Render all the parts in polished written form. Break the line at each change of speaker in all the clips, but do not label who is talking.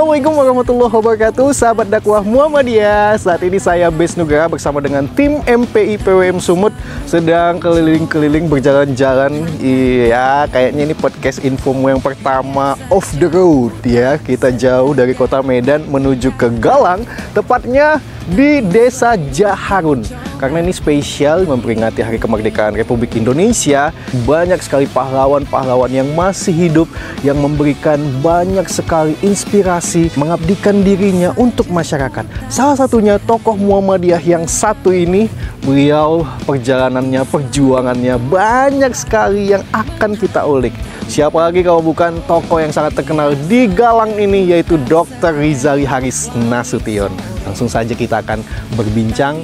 Assalamualaikum warahmatullahi wabarakatuh, sahabat dakwah Muhammadiyah. Saat ini saya Bes Nugraha bersama dengan tim MPI PWM Sumut sedang keliling-keliling berjalan-jalan. Iya, kayaknya ini podcast infomu yang pertama off the road ya. Kita jauh dari kota Medan menuju ke Galang, tepatnya di Desa Jaharun. Karena ini spesial memperingati Hari Kemerdekaan Republik Indonesia. Banyak sekali pahlawan-pahlawan yang masih hidup, yang memberikan banyak sekali inspirasi, mengabdikan dirinya untuk masyarakat. Salah satunya tokoh Muhammadiyah yang satu ini. Beliau perjalanannya, perjuangannya banyak sekali yang akan kita ulik. Siapa lagi kalau bukan tokoh yang sangat terkenal di Galang ini, yaitu Dr. Rizali Haris Nasution. Langsung saja kita akan berbincang,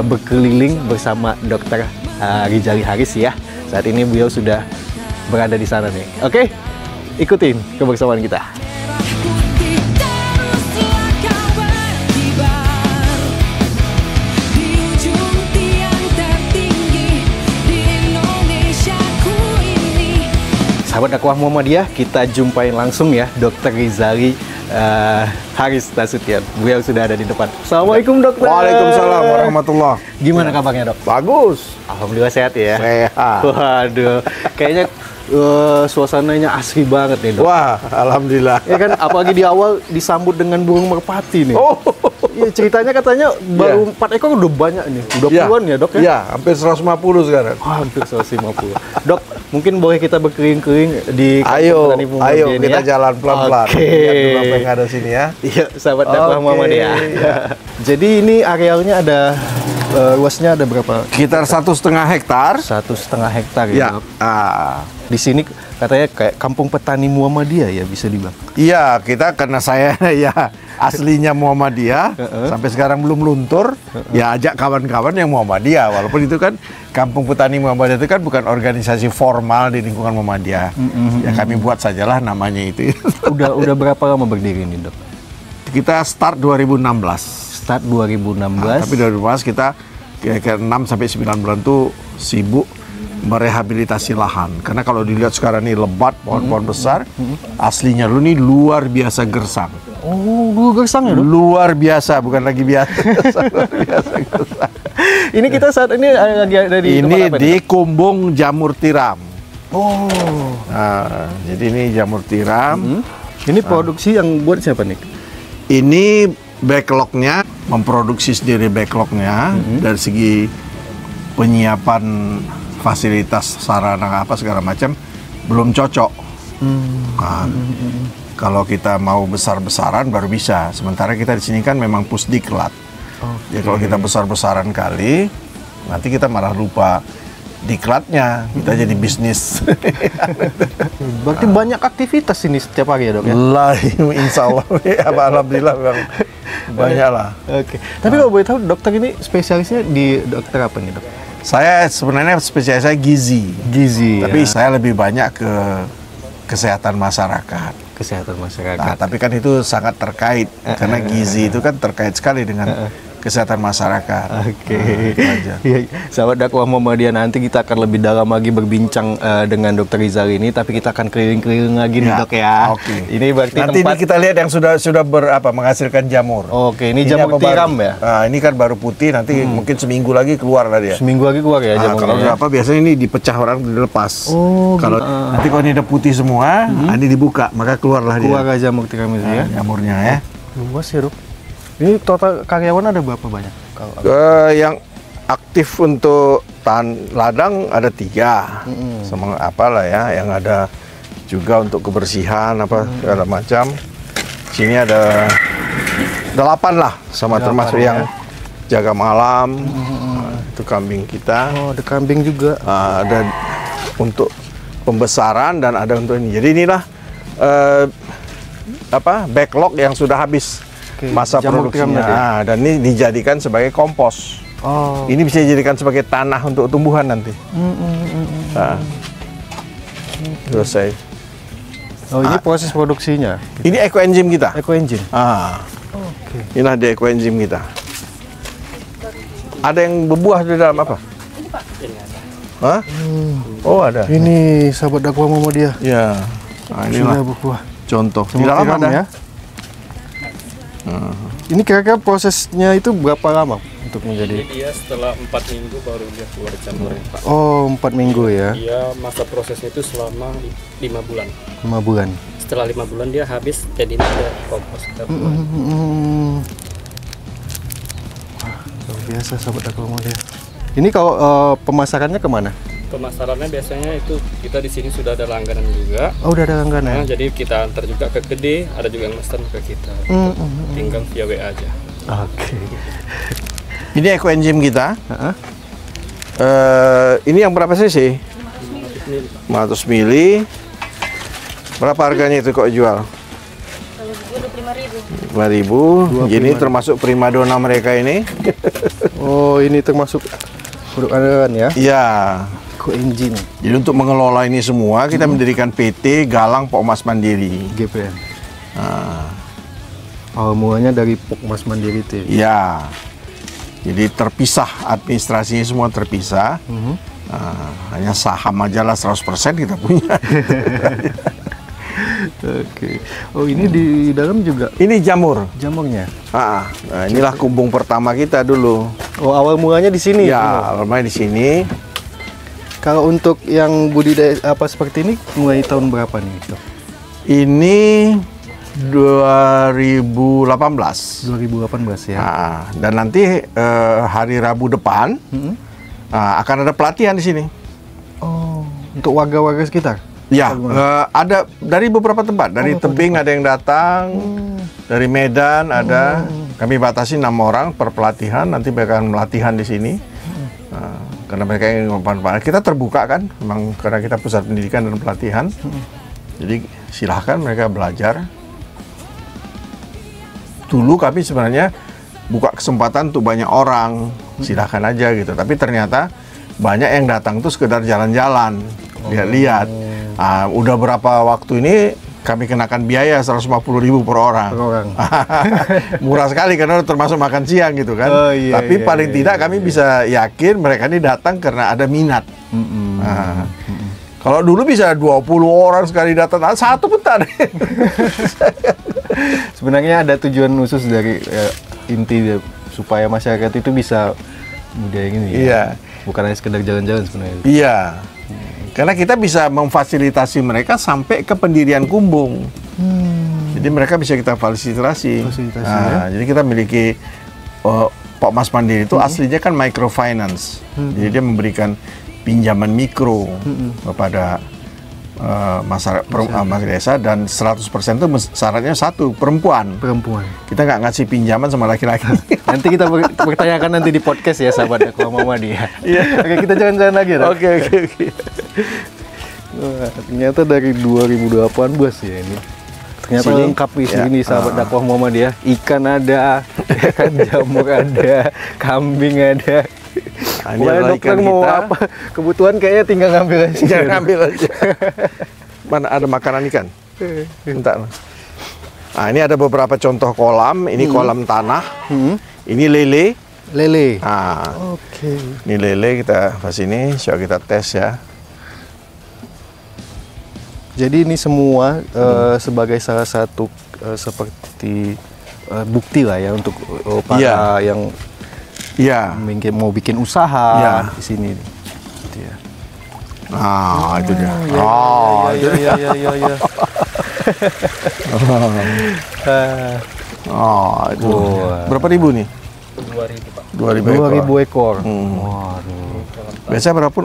berkeliling bersama Dr. Rizali Haris ya. Saat ini beliau sudah berada di sana nih. Oke, ikutin kebersamaan kita. Sahabat dakwah Muhammadiyah, kita jumpain langsung ya Dr. Rizali Haris Nasution. Beliau sudah ada di depan. Assalamualaikum dokter.
Waalaikumsalam warahmatullahi.
Gimana kabarnya dok?
Bagus.
Alhamdulillah sehat ya.
Sehat.
Waduh, kayaknya suasananya asri banget nih dok.
Wah, alhamdulillah.
Ya kan, apalagi di awal disambut dengan burung merpati nih.
Oh,
ya, ceritanya katanya baru 4 ekor udah banyak nih. Udah puluhan ya dok ya?
Iya, hampir 150 sekarang.
Wah, hampir 150. Dok, mungkin boleh kita berkeliling-keliling di
Ayo kita
ya?
jalan pelan-pelan.
Oke.
Lihat dulu apa yang ada sini ya.
Iya, sahabat dakwah Muhammadiyah.
Ya.
Jadi ini arealnya ada luasnya ada berapa?
Sekitar 1,5 hektar.
1,5 hektar ya,
Ya.
dok. Di sini katanya kayak kampung petani Muhammadiyah ya, bisa dibilang.
Iya, kita karena saya ya aslinya Muhammadiyah, sampai sekarang belum luntur, ya ajak kawan-kawan yang Muhammadiyah. Walaupun itu kan kampung petani Muhammadiyah itu kan bukan organisasi formal di lingkungan Muhammadiyah. Ya kami buat sajalah namanya itu.
Udah berapa lama berdiri ini dok?
Kita start 2016.
Start 2016.
Tapi 2016 kita kira-kira 6 sampai 9 bulan tuh sibuk merehabilitasi lahan. Karena kalau dilihat sekarang ini lebat, pohon-pohon besar, aslinya lu nih luar biasa gersang.
Oh, dulu gersang ya dok?
Luar biasa, bukan lagi biasa. Luar biasa gersang.
Ini kita saat ini lagi ada di tempat
Ini
apa
di
nih, dok?
Kumbung Jamur Tiram.
Oh.
Nah, jadi ini jamur tiram.
Ini produksi yang buat siapa nih?
Ini backlognya, memproduksi sendiri backlognya dari segi penyiapan fasilitas sarana apa segala macam belum cocok. Nah, kalau kita mau besar-besaran baru bisa. Sementara kita di sini kan memang pusdiklat. Ya kalau kita besar-besaran kali, nanti kita malah lupa diklatnya, kita jadi bisnis.
Berarti banyak aktivitas ini setiap hari ya dok ya?
Lah, insya Allah, alhamdulillah memang banyak lah.
Oke. Tapi kalau boleh tahu dokter ini spesialisnya di dokter apa nih dok?
Saya sebenarnya spesialis saya gizi.
Gizi.
Tapi saya lebih banyak ke kesehatan masyarakat.
Kesehatan masyarakat.
Nah, tapi kan itu sangat terkait karena gizi itu kan terkait sekali dengan kesehatan masyarakat.
Oke.
Itu aja.
Iya, sahabat dakwah Muhammadiyah, nanti kita akan lebih dalam lagi berbincang dengan Dr. Rizali ini, tapi kita akan keliling-keliling lagi nih dok ya.
Oke.
Ini berarti
Nanti
tempat.
ini kita lihat yang sudah menghasilkan jamur.
Oke, ini jamur
apa
tiram
baru?
ya?
Nah, ini kan baru putih, nanti mungkin seminggu lagi keluar lah dia.
Seminggu lagi keluar ya jamurnya.
Kalau
ya?
apa biasanya ini dipecah orang dilepas.
Oh,
kalau nanti kalau ini udah putih semua, ini dibuka, maka keluarlah dia.
Keluar jamur tiram itu ya.
Jamurnya ya.
Luas ya dok. Ini total karyawan ada berapa banyak? Kalau
Yang aktif untuk tahan ladang ada 3, sama apalah ya, yang ada juga untuk kebersihan apa segala macam. Sini ada 8 lah, sama
8
termasuk
ya.
yang jaga malam. Nah, itu kambing kita.
oh, ada kambing juga.
Ada untuk pembesaran dan ada untuk ini. Jadi inilah backlog yang sudah habis.
Oke,
Masa
jamur tiram
produksinya.
tadi.
Dan ini dijadikan sebagai kompos.
Oh.
Ini bisa dijadikan sebagai tanah untuk tumbuhan nanti. Nah, selesai.
Oh, ini proses produksinya.
Ini ekoenzim kita.
Eco engine.
Oke. Inilah di ekoenzim kita. Ada yang berbuah di dalam apa? Hah? Oh, ada.
Ini sahabat dakwah Muhammadiyah.
Ya. Nah,
Sudah
inilah
berbuah.
contoh. Di
Jamur
dalam
tiram
ada.
ya. Ini kira-kira prosesnya itu berapa lama untuk menjadi?
Jadi dia setelah 4 minggu baru dia keluar campuran, Pak.
Oh, 4 minggu ya?
Dia masa prosesnya itu selama 5 bulan.
5 bulan.
Setelah 5 bulan dia habis, jadi ada kompos kita buat.
Luar biasa sahabat Aquamod ya. Ini kalau pemasarannya kemana?
Pemasarannya biasanya itu kita di sini sudah ada langganan juga.
Oh, udah ada langganan.
Nah, jadi kita antar juga ke Gede, ada juga yang mesen ke kita. Tinggal via WA aja.
Oke.
Ini ekoenzim kita.
Heeh.
Ini yang berapa cc? 500 mili. Berapa harganya itu kok jual?
Kalau gue 25.000.
5.000. Jadi termasuk primadona mereka ini.
Oh, ini termasuk produk andalan ya?
Iya.
Ekoenzim
Jadi untuk mengelola ini semua kita mendirikan PT Galang Pokmas Mandiri.
GPN.
Nah,
Awal mulanya dari Pokmas Mandiri itu ya?
iya. Jadi terpisah, administrasinya semua terpisah. Nah, hanya saham aja lah 100% kita punya.
Oke. Oh, ini di dalam juga
Ini jamur.
jamurnya.
Nah, inilah kumbung pertama kita dulu.
Oh, awal mulanya di sini.
Ya, awalnya di sini.
Kalau untuk yang budidaya apa seperti ini mulai tahun berapa nih, Dok?
Ini 2018.
2018 ya.
Nah, dan nanti hari Rabu depan akan ada pelatihan di sini.
Oh, untuk warga-warga sekitar.
Ya, ada dari beberapa tempat. Dari Tebing ada yang datang, dari Medan ada. Kami batasi 6 orang per pelatihan. Nanti mereka akan melatihan di sini. Karena mereka ingin memperpanjang. Kita terbuka kan, memang karena kita pusat pendidikan dan pelatihan. Jadi silahkan mereka belajar. Dulu kami sebenarnya buka kesempatan untuk banyak orang, silahkan aja gitu. Tapi ternyata banyak yang datang tuh sekedar jalan-jalan, lihat-lihat. Udah berapa waktu ini kami kenakan biaya 150.000 per orang.
Per orang.
Murah sekali karena termasuk makan siang gitu kan.
Oh, iya,
Tapi
iya,
paling
iya,
tidak
iya,
kami bisa yakin mereka ini datang karena ada minat. Kalau dulu bisa 20 orang sekali datang, satu pun tak ada.
Sebenarnya ada tujuan khusus dari inti supaya masyarakat itu bisa budaya ini.
Iya.
Ya? Bukan hanya sekedar jalan-jalan sebenarnya.
Iya. Karena kita bisa memfasilitasi mereka sampai ke pendirian kumbung. Jadi mereka bisa kita fasilitasi.
Ya.
Jadi kita miliki Pokmas Mandiri itu aslinya kan microfinance. Jadi dia memberikan pinjaman mikro kepada masyarakat desa dan 100% itu syaratnya satu, perempuan. Kita nggak ngasih pinjaman sama laki-laki.
Nanti kita bertanyakan nanti di podcast ya sahabat Aquamod ya. Oke, kita jalan-jalan lagi ya.
Oke.
Wah, ternyata dari 2018 ya ini. Ternyata
Sini,
lengkap di sini sahabat Aquamod ya. Ikan ada, ikan jamur ada, kambing ada.
Ini
Boleh
adalah
dokter
ikan
mau
kita.
apa? Kebutuhan kayaknya tinggal ngambil aja.
Jangan ambil aja. Mana ada makanan ikan? Bentar. Nah, ini ada beberapa contoh kolam. Ini kolam tanah. Ini lele.
Lele.
Nah,
Oke.
ini lele kita pas ini, coba kita tes ya.
Jadi ini semua sebagai salah satu seperti bukti lah ya untuk para
Iya.
yang
Iya.
mau bikin usaha
Iya.
di sini. Gitu ya.
Nah, itu dia.
Iya, iya.
Itu.
Wah.
Berapa ribu nih?
2.000, Pak.
2.000 ekor.
2.000 ekor.
Hmm.
Waduh.
Biasanya berapa?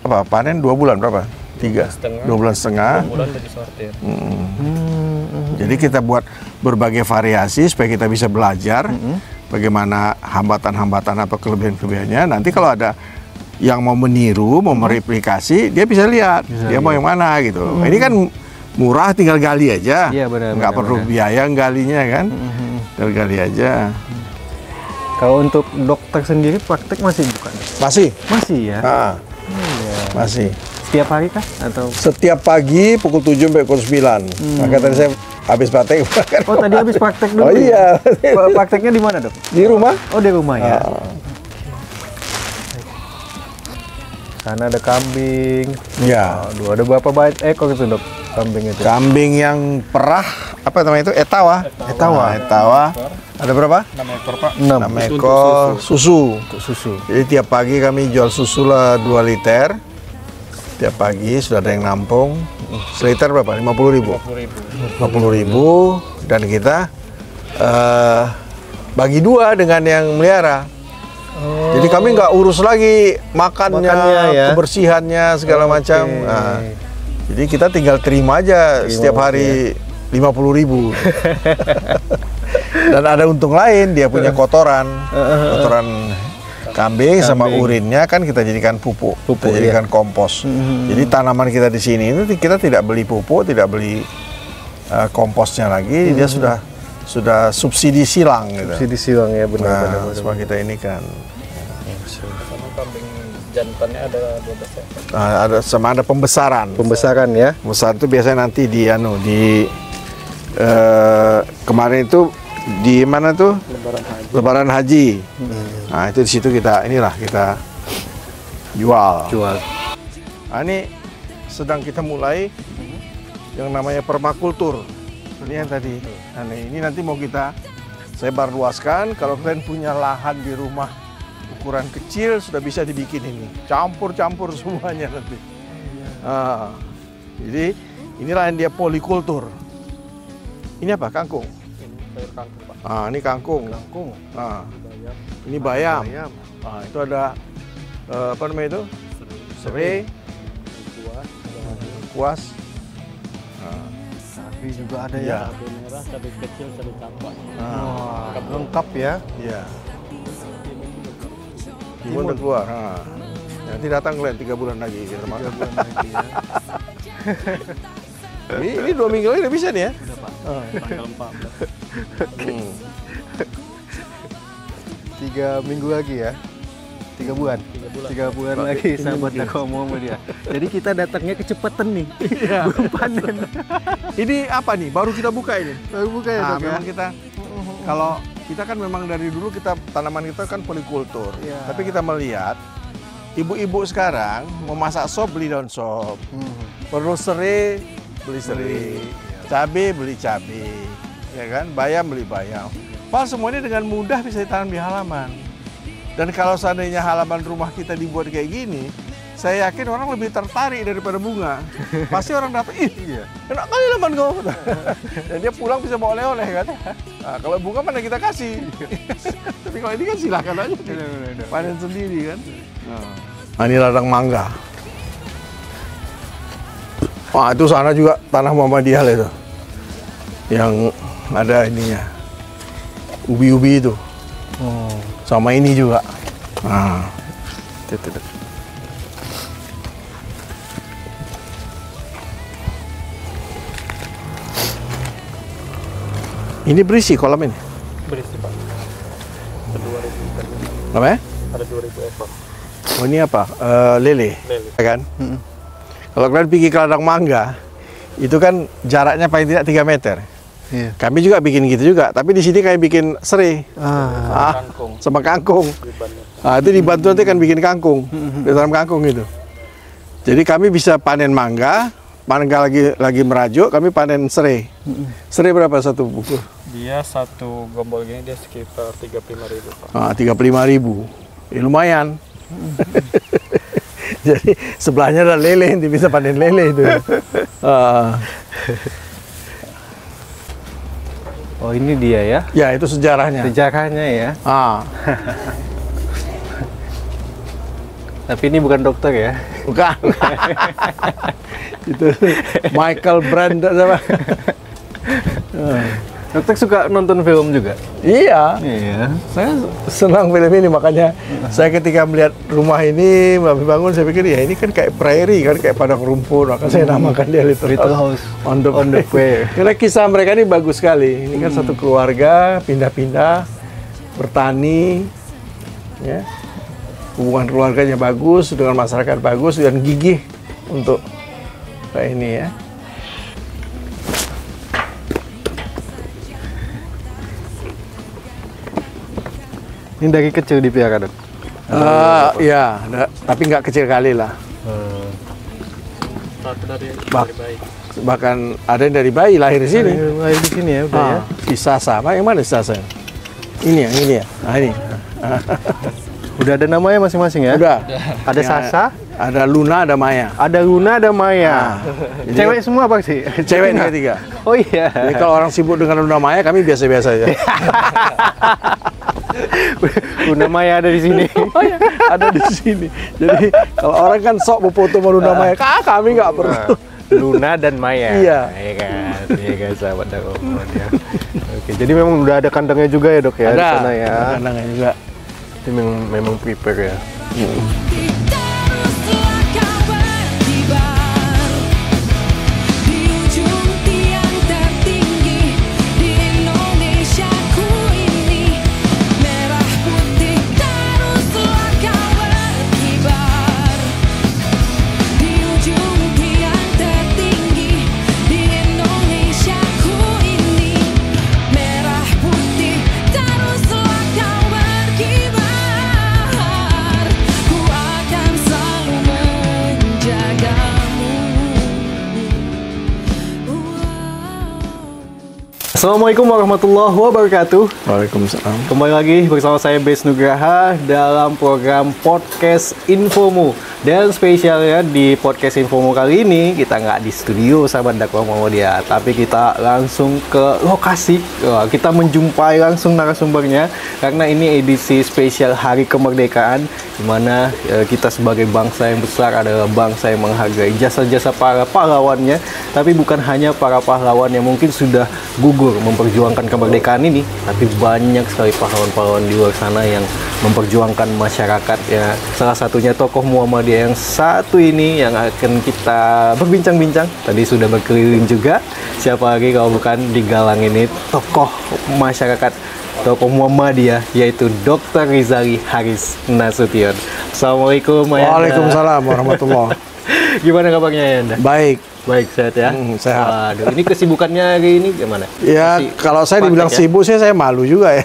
Apa? Panen 2 bulan berapa? 3. 2 bulan setengah.
2 bulan udah disortir.
Jadi kita buat berbagai variasi supaya kita bisa belajar bagaimana hambatan-hambatan apa kelebihan-kelebihannya. Nanti kalau ada yang mau meniru, mau mereplikasi, dia bisa lihat dia mau yang mana gitu. Ini kan murah, tinggal gali aja.
Iya, benar,
nggak
benar,
perlu
benar.
biaya galinya kan. Tinggal gali aja.
Kalau untuk dokter sendiri praktek masih bukan?
Masih.
Masih ya.
Masih.
Setiap hari kah atau?
Setiap pagi pukul 7 sampai pukul 9. Maka tadi saya habis praktek.
Oh, tadi habis praktek dulu.
Oh iya.
Ya? Prakteknya di mana, Dok?
Di rumah.
Oh, di rumah ya. Sana ada kambing.
Ya.
Aduh, ada berapa banyak ekor itu dok kambing itu?
Kambing yang perah, apa namanya itu? Etawa.
Etawa.
Etawa. Ada berapa?
6 ekor Pak.
6 ekor susu.
Untuk susu.
Jadi tiap pagi kami jual susu lah 2 liter. Tiap pagi sudah ada yang nampung. Seliter berapa? 50.000. 50.000 dan kita bagi 2 dengan yang melihara. Jadi kami nggak urus lagi makannya
ya?
kebersihannya segala macam. Nah, jadi kita tinggal terima aja setiap hari 50.000. Dan ada untung lain, dia punya kotoran kambing sama urinnya kan kita jadikan pupuk, kita jadikan kompos. Jadi tanaman kita di sini itu kita tidak beli pupuk, tidak beli komposnya lagi, dia sudah subsidi silang gitu.
Subsidi silang ya benar.
Nah, semua kita ini kan.
Sama kambing jantannya ada 12 ekor.
Nah, ada pembesaran.
Pembesaran ya.
Pembesaran itu biasanya nanti di kemarin itu di mana tuh? Lebaran Haji. Nah, itu di situ kita jual. Nah, ini sedang kita mulai yang namanya permakultur. Ini yang tadi. Nah, ini nanti mau kita sebar luaskan. Kalau kalian punya lahan di rumah ukuran kecil sudah bisa dibikin ini. Campur-campur semuanya nanti. Nah, jadi inilah yang dia polikultur. Ini apa? Kangkung.
Sayur kangkung Pak.
Ah, ini kangkung. Nah, ini bayam. Nah, itu ada apa namanya itu? Serai, kuas.
Cabai juga ada
ya.
ya.
Cabai merah, cabai kecil, cabai tambah.
Wah, lengkap ya.
Iya. Timun udah keluar. Nah, nanti datang kalian 3 bulan lagi kita makan.
3 bulan lagi ya.
Ini 2 minggu lagi udah bisa nih ya?
Udah Pak. Tanggal 14.
3 minggu lagi ya. 3 bulan. 3 bulan lagi sahabat Dakomo dia. Jadi kita datangnya kecepatan nih. Belum panen.
Ini apa nih? Baru kita buka ini.
Baru buka ya,
Nah,
Dok,
memang
ya?
kita kalau kita kan memang dari dulu tanaman kita kan polikultur.
Iya.
Tapi kita melihat ibu-ibu sekarang mau masak sop beli daun sop. Perlu serai beli serai. Cabai beli cabai. Ya kan? Bayam beli bayam. Padahal semuanya dengan mudah bisa ditanam di halaman. Dan kalau seandainya halaman rumah kita dibuat kayak gini, saya yakin orang lebih tertarik daripada bunga. Pasti orang dapat, enak kali halaman kau. Dan dia pulang bisa bawa oleh-oleh kan. Nah, kalau bunga mana kita kasih. Tapi kalau ini kan silakan aja. Panen sendiri kan. Nah, ini ladang mangga. Wah, itu sana juga tanah Muhammadiyah itu. Yang ada ininya. Ubi-ubi itu. Sama ini juga. Nah,
Itu.
ini berisi kolam ini.
Berisi Pak. Ada 2.000 ikan.
Apa ya?
Ada 2.000 ekor.
Oh, ini apa? Lele.
Lele.
Ya kan? Kalau kalian pergi ke ladang mangga, itu kan jaraknya paling tidak 3 meter.
Iya.
Kami juga bikin gitu juga, tapi di sini kayak bikin serai.
Kangkung.
Sama kangkung.
Dibantu.
Nah, itu dibantu nanti kan bikin kangkung, ditanam kangkung gitu. Jadi kami bisa panen mangga lagi merajuk, kami panen serai. Serai berapa satu buku?
Dia satu gombol gini dia sekitar 35.000 Pak.
Ah, 35.000. Lumayan. Jadi sebelahnya ada lele, nanti bisa panen lele itu.
Oh, ini dia ya.
Ya, itu sejarahnya.
Sejarahnya ya. Tapi ini bukan dokter ya.
Bukan. Itu Michael Brand apa?
Dokter suka nonton film juga?
Iya.
Iya.
Saya senang film ini, makanya saya ketika melihat rumah ini bangun, saya pikir ya ini kan kayak prairie kan, kayak padang rumput, maka saya namakan dia Little
House
on the Prairie. Karena kisah mereka ini bagus sekali. Ini kan satu keluarga pindah-pindah bertani, ya. Hubungan keluarganya bagus dengan masyarakat bagus dan gigih untuk kayak ini ya.
Ini dari kecil dipiara, Dok?
Ya, tapi nggak kecil kali lah.
Satu dari
Bak-
bayi.
Bahkan ada yang dari bayi lahir di sini.
Lahir di sini ya udah ya.
Di Sasa. Yang mana di Sasa? Ini ya. Nah, ini.
Udah ada namanya masing-masing ya?
Udah.
Ada
Ya,
Sasa,
ada Luna, ada Maya.
ada Luna, ada Maya.
Jadi-
Cewek semua apa sih?
Cewek nih ketiga.
Oh iya.
Jadi kalau orang sibuk dengan Luna Maya, kami biasa-biasa aja.
Luna Maya ada di sini.
Oh ya, ada di sini. Jadi kalau orang kan sok berfoto sama Luna Maya, kami nggak perlu.
Luna dan Maya.
Iya.
Iya kan, sahabat Dako. Ya. Oke, jadi memang udah ada kandangnya juga ya dok ya di sana ya.
Ada kandangnya juga.
Ini memang prepare ya.
Teruslah kau berkibar di ujung tiang tertinggi di Indonesiaku ini, merah putih. Teruslah kau berkibar di ujung tiang tertinggi di Indonesiaku ini, merah putih. Teruslah kau berkibar. Ku akan selalu menjagamu.
Assalamualaikum warahmatullahi wabarakatuh.
Waalaikumsalam.
Kembali lagi bersama saya Bes Nugraha dalam program Podcast Infomu. Dan spesialnya di Podcast Infomu kali ini kita nggak di studio sahabat dakwah Muhammadiyah, tapi kita langsung ke lokasi. Wah, kita menjumpai langsung narasumbernya karena ini edisi spesial Hari Kemerdekaan, di mana kita sebagai bangsa yang besar adalah bangsa yang menghargai jasa-jasa para pahlawannya, tapi bukan hanya para pahlawan yang mungkin sudah gugur memperjuangkan kemerdekaan ini, tapi banyak sekali pahlawan-pahlawan di luar sana yang memperjuangkan masyarakat ya. Salah satunya tokoh Muhammadiyah yang satu ini yang akan kita berbincang-bincang. Tadi sudah berkeliling juga. Siapa lagi kalau bukan di galang ini tokoh masyarakat, tokoh Muhammadiyah, yaitu Dr. Rizali Haris Nasution. Assalamualaikum Ayanda.
Waalaikumsalam warahmatullahi.
Gimana kabarnya Ayanda?
Baik.
Baik, sehat ya?
Sehat.
Waduh, ini kesibukannya hari ini gimana?
Ya,
Masih
kalau saya
praktek
dibilang
ya?
sibuk saya malu juga ya.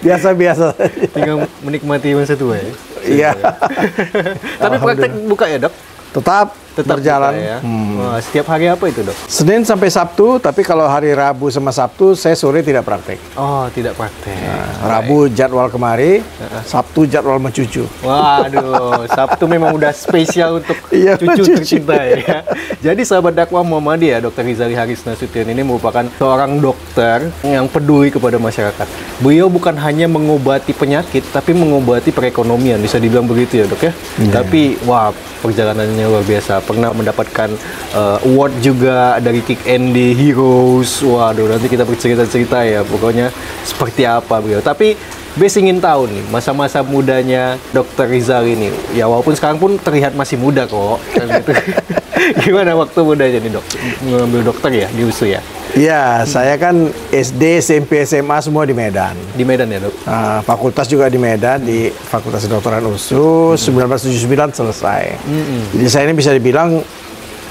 Biasa-biasa.
Tinggal menikmati masa tua ya?
Iya.
Tapi praktek buka ya dok?
Tetap berjalan.
buka ya? Wah, setiap hari apa itu dok?
Senin sampai Sabtu, tapi kalau hari Rabu sama Sabtu saya sore tidak praktek.
Oh, tidak praktek.
Rabu jadwal kemari, Sabtu jadwal mencucu.
Waduh, Sabtu memang udah spesial untuk
Iya,
cucu
cucu.
tercinta ya. Jadi sahabat dakwah Muhammadiyah, Dr. Rizali Haris Nasution ini merupakan seorang dokter yang peduli kepada masyarakat. Beliau bukan hanya mengobati penyakit, tapi mengobati perekonomian, bisa dibilang begitu ya dok ya. Tapi wah, perjalanannya luar biasa. Pernah mendapatkan award juga dari Kick Andy Heroes. Waduh, nanti kita bercerita-cerita ya. Pokoknya seperti apa beliau. Tapi Bes ingin tahu nih, masa-masa mudanya Dr. Rizal ini. Ya walaupun sekarang pun terlihat masih muda kok. Kan gitu. Gimana waktu mudanya nih dok? Mengambil dokter ya di USU ya?
Iya, saya kan SD, SMP, SMA semua di Medan.
Di Medan ya dok?
Fakultas juga di Medan, di Fakultas Kedokteran USU, 1979 selesai. Jadi saya ini bisa dibilang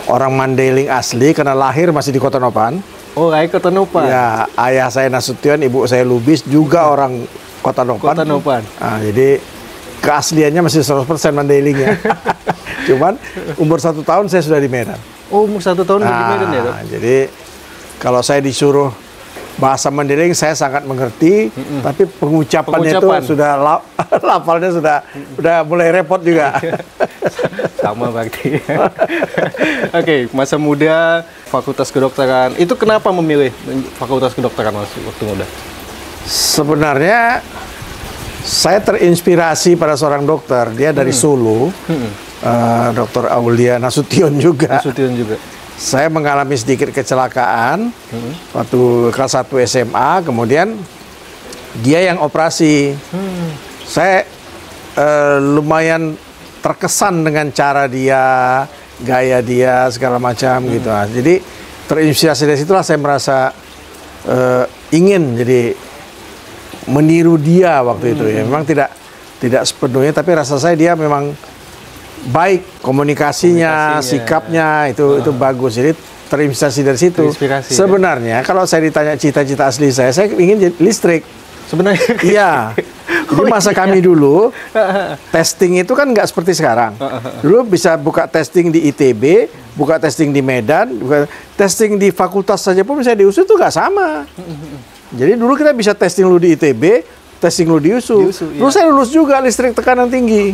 orang Mandailing asli karena lahir masih di Kota Nopan.
Oh, kayak Kota Nopan.
Ya, ayah saya Nasution, ibu saya Lubis, juga orang Kota Nopan.
Kota Nopan.
Jadi keasliannya masih 100% Mandailingnya. Cuman umur 1 tahun saya sudah di Medan.
Oh, umur 1 tahun di Medan ya dok?
Jadi kalau saya disuruh bahasa Mandailing saya sangat mengerti, tapi pengucapannya itu
Pengucapan.
sudah lafalnya sudah mulai repot juga.
Sama berarti. Oke, masa muda Fakultas Kedokteran. Itu kenapa memilih Fakultas Kedokteran waktu muda?
Sebenarnya saya terinspirasi pada seorang dokter, dia dari Solo, Dr. Aulia Nasution juga.
Nasution juga.
Saya mengalami sedikit kecelakaan waktu kelas 1 SMA, kemudian dia yang operasi. Saya lumayan terkesan dengan cara dia, gaya dia, segala macam gitu. Jadi terinspirasi dari situlah saya merasa ingin jadi meniru dia waktu itu ya. Memang tidak sepenuhnya, tapi rasa saya dia memang baik komunikasinya, sikapnya itu bagus. Jadi terinspirasi dari situ.
Terinspirasi,
sebenarnya kalau saya ditanya cita-cita asli saya ingin jadi listrik.
Sebenarnya.
Iya. Jadi masa kami dulu testing itu kan nggak seperti sekarang. Dulu bisa buka testing di ITB, buka testing di Medan, buka testing di fakultas saja pun bisa di USU itu nggak sama. Jadi dulu kita bisa testing lu di ITB, testing lu di USU. Terus saya lulus juga listrik tekanan tinggi.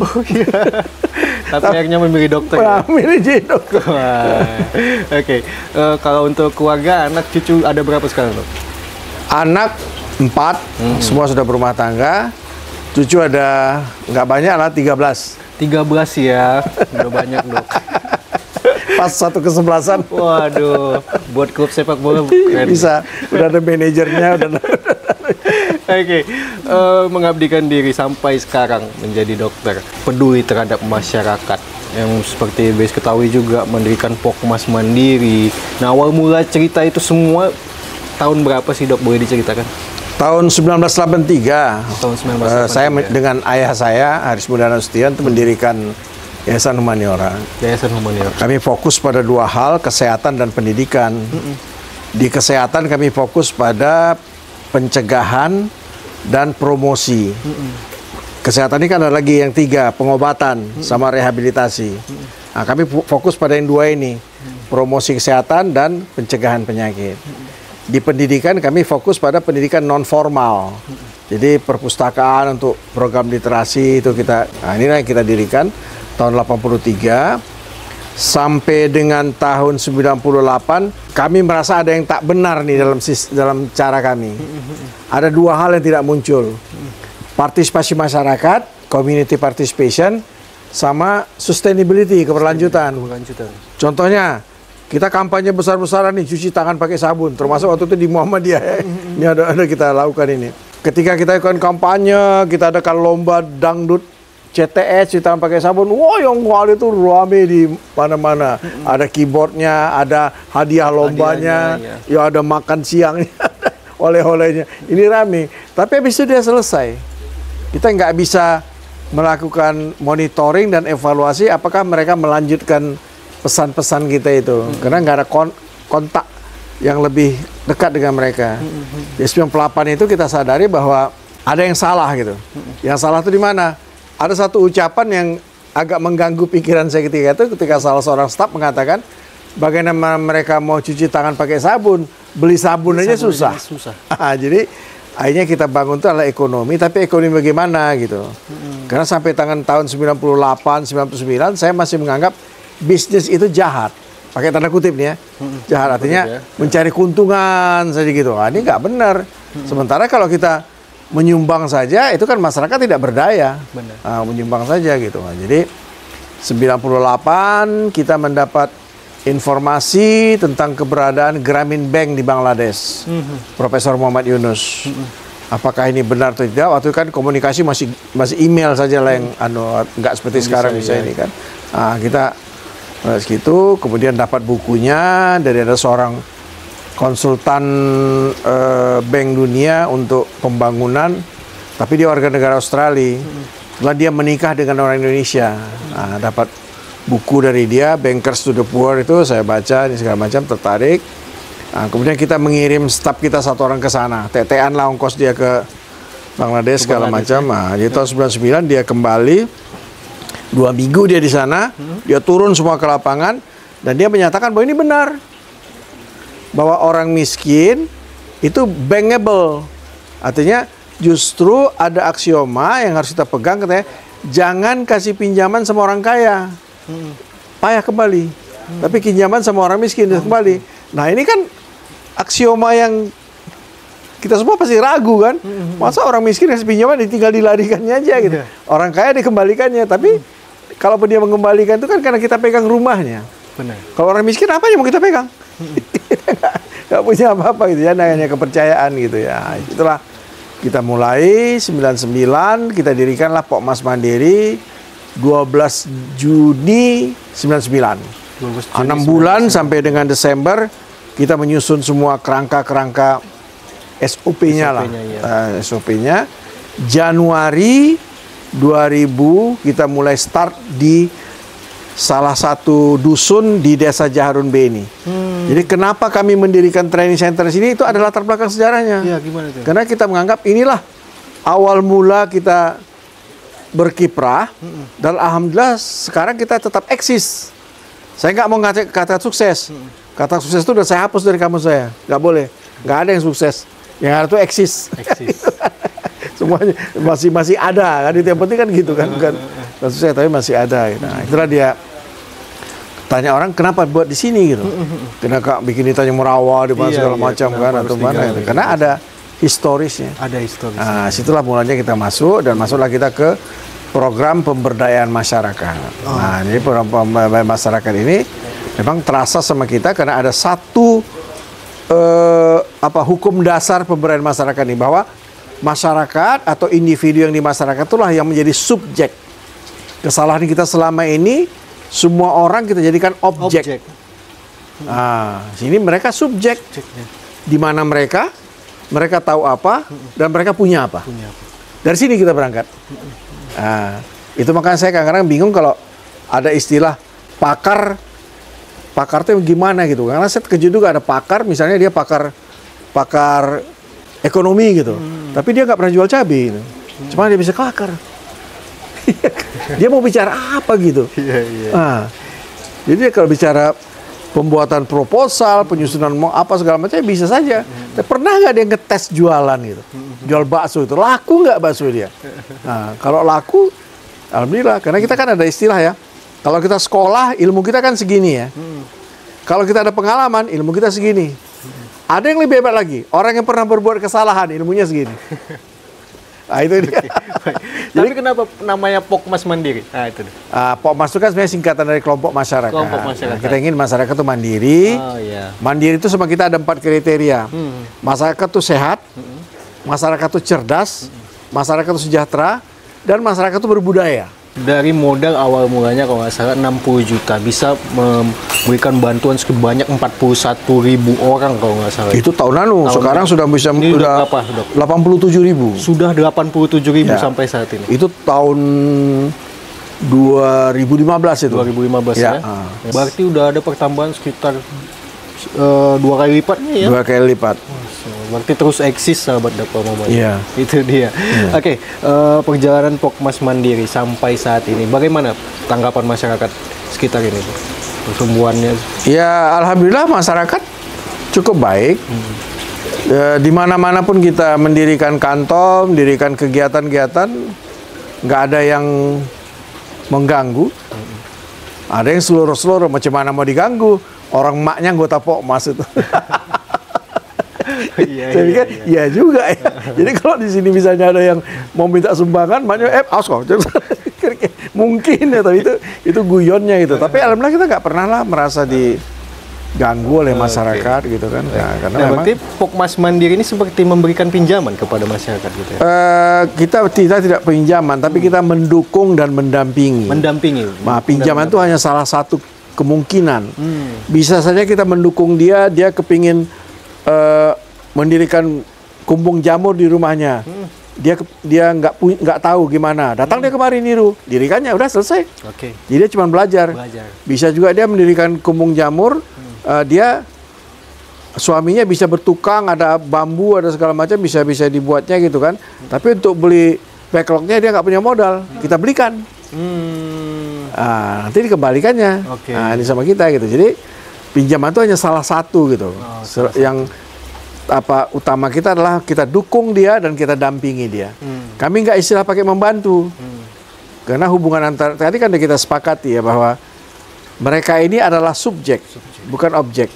Tapi akhirnya memilih dokter.
Memilih jadi dokter.
Oke. Kalau untuk keluarga, anak, cucu ada berapa sekarang, Dok?
Anak 4, semua sudah berumah tangga. Cucu ada nggak banyak lah, 13.
13 ya, udah banyak, Dok.
Pas satu kesebelasan.
Waduh, buat klub sepak bola keren.
Bisa, udah ada manajernya, udah ada.
Oke, mengabdikan diri sampai sekarang menjadi dokter, peduli terhadap masyarakat yang seperti Bes ketahui juga mendirikan Pokmas Mandiri. Nah, awal mula cerita itu semua tahun berapa sih, Dok? Boleh diceritakan?
Tahun 1983,
Tahun 1983.
saya dengan ayah saya, Haris Mudana Sution, itu mendirikan Yayasan Humaniora.
Yayasan Humaniora.
Kami fokus pada 2 hal, kesehatan dan pendidikan. Di kesehatan kami fokus pada pencegahan dan promosi. Kesehatan ini kan ada lagi yang 3, pengobatan sama rehabilitasi. Nah, kami fokus pada yang 2 ini, promosi kesehatan dan pencegahan penyakit. Di pendidikan kami fokus pada pendidikan non formal. Jadi perpustakaan untuk program literasi itu nah inilah yang kita dirikan tahun 83 sampai dengan tahun 98. Kami merasa ada yang tak benar nih dalam cara kami. Ada 2 hal yang tidak muncul. Partisipasi masyarakat, community participation, sama sustainability, keberlanjutan. Contohnya, kita kampanye besar-besaran nih, cuci tangan pakai sabun. Termasuk waktu itu di Muhammadiyah ya. Ini ada kita lakukan ini. Ketika kita lakukan kampanye, kita adakan lomba dangdut CTS, cuci tangan pakai sabun. Wah, yang kali itu rame di mana-mana. Ada keyboardnya, ada hadiah lombanya, ya ada makan siangnya, oleh-olehnya. Ini rame. Tapi habis itu dia selesai. Kita nggak bisa melakukan monitoring dan evaluasi apakah mereka melanjutkan pesan-pesan kita itu, karena nggak ada kontak yang lebih dekat dengan mereka. Di 98 itu kita sadari bahwa ada yang salah gitu. Yang salah itu di mana? Ada satu ucapan yang agak mengganggu pikiran saya ketika salah seorang staf mengatakan, bagaimana mereka mau cuci tangan pakai sabun, beli sabun aja susah. Jadi akhirnya kita bangun itu adalah ekonomi, tapi ekonomi bagaimana gitu. Karena sampai tahun 98, 99 saya masih menganggap bisnis itu jahat, pakai tanda kutip nih ya, jahat artinya mencari keuntungan saja gitu. Ini nggak benar. Sementara kalau kita menyumbang saja, itu kan masyarakat tidak berdaya. Menyumbang saja gitu. Jadi 98 kita mendapat informasi tentang keberadaan Grameen Bank di Bangladesh. Profesor Muhammad Yunus. Apakah ini benar atau tidak? Waktu kan komunikasi masih email saja lah yang nggak seperti sekarang bisa ini kan. Kita segitu, kemudian dapat bukunya dari ada seorang konsultan Bank Dunia untuk pembangunan, tapi dia warga negara Australia. Setelah dia menikah dengan orang Indonesia, dapat buku dari dia, Bankers to the Poor itu saya baca, ini segala macam, tertarik. Kemudian kita mengirim staf kita 1 orang ke sana, tetean lah ongkos dia ke Bangladesh segala macam. Di tahun 99 dia kembali. 2 minggu dia di sana, dia turun semua ke lapangan, dan dia menyatakan bahwa ini benar, bahwa orang miskin itu bankable. Artinya justru ada aksioma yang harus kita pegang, katanya jangan kasih pinjaman sama orang kaya, payah kembali, tapi pinjaman sama orang miskin kembali. Nah ini kan aksioma yang kita semua pasti ragu kan, masa orang miskin kasih pinjaman tinggal dilarikannya aja gitu, orang kaya dikembalikannya. Tapi kalau dia mengembalikan itu kan karena kita pegang rumahnya.
Benar.
Kalau orang miskin apa yang mau kita pegang? Nggak punya apa-apa gitu ya, hanya kepercayaan gitu ya. Itulah kita mulai 99, kita dirikanlah Pokmas Mandiri 12 Juni 99. 6 bulan sampai dengan Desember kita menyusun semua kerangka-kerangka SOP-nya lah. SOP-nya Januari 2000 kita mulai start di salah satu dusun di Desa Jaharun Beni. Jadi kenapa kami mendirikan training center di sini, itu adalah latar belakang sejarahnya.
Iya, gimana tuh?
Karena kita menganggap inilah awal mula kita berkiprah dan alhamdulillah sekarang kita tetap eksis. Saya nggak mau kata sukses. Kata sukses itu udah saya hapus dari kamus saya. Nggak boleh. Nggak ada yang sukses. Yang ada itu eksis. Semuanya masih ada kan, itu yang penting kan gitu kan, bukan sukses tapi masih ada gitu. Nah, itulah dia tanya orang kenapa buat di sini gitu, kenapa bikin ditanya Merawa di mana segala macam kan atau mana gitu. Karena ada historisnya.
Ada historis.
Nah, situlah mulanya kita masuk dan masuklah kita ke program pemberdayaan masyarakat. Nah, ini program pemberdayaan masyarakat ini memang terasa sama kita karena ada satu hukum dasar pemberdayaan masyarakat ini, bahwa masyarakat atau individu yang di masyarakat itulah yang menjadi subjek. Kesalahan kita selama ini semua orang kita jadikan objek. Nah, sini mereka subjek. Di mana mereka tahu apa dan mereka punya apa. Dari sini kita berangkat. Nah, itu makanya saya kadang-kadang bingung kalau ada istilah pakar itu gimana gitu. Karena saya terkejut juga ada pakar, misalnya dia pakar ekonomi gitu. Tapi dia nggak pernah jual cabai gitu. Cuma dia bisa kelakar. Dia mau bicara apa gitu. Nah, jadi kalau bicara pembuatan proposal, penyusunan mau apa segala macam bisa saja. Tapi pernah nggak dia ngetes jualan gitu? Jual bakso itu laku nggak bakso dia? Nah, kalau laku, alhamdulillah. Karena kita kan ada istilah ya. Kalau kita sekolah, ilmu kita kan segini ya. Kalau kita ada pengalaman, ilmu kita segini. Ada yang lebih hebat lagi. Orang yang pernah berbuat kesalahan, ilmunya segini. Nah, itu dia.
Tapi kenapa namanya Pokmas Mandiri? Nah, itu.
Pokmas itu kan sebenarnya singkatan dari kelompok masyarakat.
Kelompok masyarakat.
Nah, kita ingin masyarakat itu mandiri.
Oh, iya.
Mandiri itu sama kita ada 4 kriteria. Masyarakat itu sehat, masyarakat itu cerdas, masyarakat itu sejahtera, dan masyarakat itu berbudaya.
Dari modal awal mulanya kalau nggak salah 60 juta bisa memberikan bantuan sebanyak 41.000 orang kalau nggak salah.
Itu tahun lalu. Sekarang sudah bisa
ini udah berapa, Dok?
87.000.
Sudah 87.000
Ya.
sampai saat ini.
Itu tahun 2015 itu.
2015
Ya.
ya. Berarti udah ada pertambahan sekitar 2 kali lipatnya ya.
2 kali lipat.
Berarti terus eksis sahabat Dakwah Muhammadiyah.
Iya.
Itu dia. Oke, perjalanan Pokmas Mandiri sampai saat ini, bagaimana tanggapan masyarakat sekitar ini? Pertumbuhannya?
Ya, alhamdulillah masyarakat cukup baik. Di mana-mana pun kita mendirikan kantor, mendirikan kegiatan-kegiatan, nggak ada yang mengganggu. Ada yang seluruh-seluruh, macam mana mau diganggu? Orang maknya anggota Pokmas itu. Saya pikir iya juga ya. Jadi kalau di sini misalnya ada yang mau minta sumbangan, maknya awas kok. Mungkin ya, tapi itu guyonnya itu. Tapi alhamdulillah kita nggak pernah lah merasa diganggu oleh masyarakat gitu kan. Ya, karena memang
berarti Pokmas Mandiri ini seperti memberikan pinjaman kepada masyarakat gitu ya.
kita tidak pinjaman, tapi kita mendukung dan mendampingi. Nah, pinjaman itu hanya salah satu kemungkinan. Bisa saja kita mendukung dia kepingin mendirikan kumbung jamur di rumahnya. Dia nggak tahu gimana. Datang dia kemari niru, dirikannya udah selesai.
Oke.
Jadi dia cuma belajar. Bisa juga dia mendirikan kumbung jamur. Dia suaminya bisa bertukang, ada bambu, ada segala macam bisa dibuatnya gitu kan. Tapi untuk beli backlognya dia nggak punya modal. Kita belikan. Nanti dikembalikannya. Nah, ini sama kita gitu. Jadi pinjaman itu hanya salah satu gitu. Yang utama kita adalah kita dukung dia dan kita dampingi dia. Kami nggak istilah pakai membantu. Karena hubungan antara tadi kan kita sepakati ya bahwa mereka ini adalah subjek, bukan objek.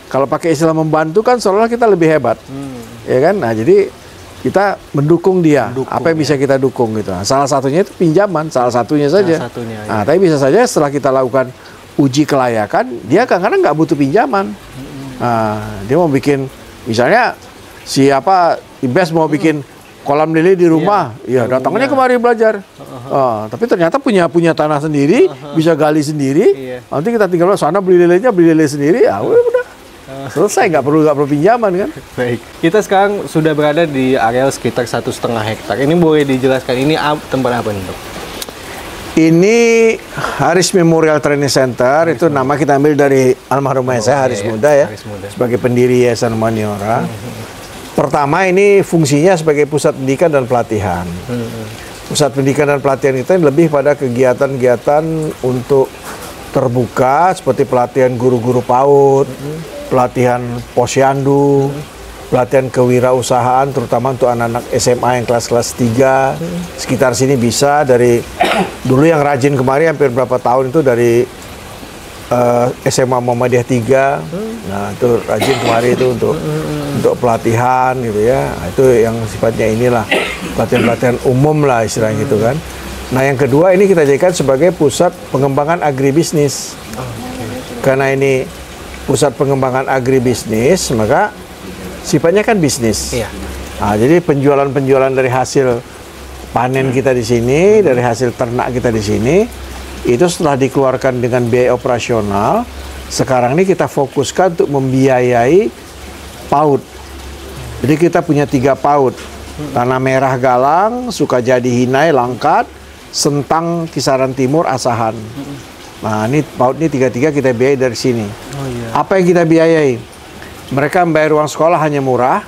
Kalau pakai istilah membantu kan seolah-olah kita lebih hebat. Ya kan? Nah, jadi kita mendukung dia. Apa yang bisa kita dukung gitu. Nah, salah satunya itu pinjaman, salah satunya saja. Nah, tapi bisa saja setelah kita lakukan uji kelayakan, dia kadang-kadang nggak butuh pinjaman. Dia mau bikin, misalnya siapa Ibes mau bikin kolam lele di rumah, datangnya kemari belajar. Tapi ternyata punya tanah sendiri, bisa gali sendiri. Nanti kita tinggal sana beli lele sendiri, ya udah. Selesai, nggak perlu pinjaman kan?
Baik, kita sekarang sudah berada di area sekitar 1,5 hektar. Ini boleh dijelaskan ini tempat apa nih, Dok?
Ini Haris Memorial Training Center. Itu nama kita ambil dari almarhum saya Haris Muda ya, sebagai pendiri Yayasan Humaniora. Pertama, ini fungsinya sebagai pusat pendidikan dan pelatihan. Pusat pendidikan dan pelatihan kita lebih pada kegiatan-kegiatan untuk terbuka seperti pelatihan guru-guru PAUD, pelatihan posyandu, pelatihan kewirausahaan terutama untuk anak-anak SMA yang kelas-kelas 3. Sekitar sini bisa dari dulu yang rajin kemari hampir berapa tahun itu dari SMA Muhammadiyah 3. Nah, itu rajin kemari itu untuk pelatihan gitu ya. Nah, itu yang sifatnya inilah pelatihan-pelatihan umum lah istilahnya gitu kan. Nah, yang kedua ini kita jadikan sebagai pusat pengembangan agribisnis. Karena ini pusat pengembangan agribisnis, maka sifatnya kan bisnis.
Iya.
Nah, jadi penjualan-penjualan dari hasil panen kita di sini, dari hasil ternak kita di sini, itu setelah dikeluarkan dengan biaya operasional, sekarang ini kita fokuskan untuk membiayai PAUD. Jadi kita punya 3 PAUD. Tanah Merah Galang, Sukajadi Hinai, Langkat, Sentang Kisaran Timur, Asahan. Nah, ini PAUD ini 3 kita biayai dari sini. Apa yang kita biayai? Mereka membayar uang sekolah hanya murah,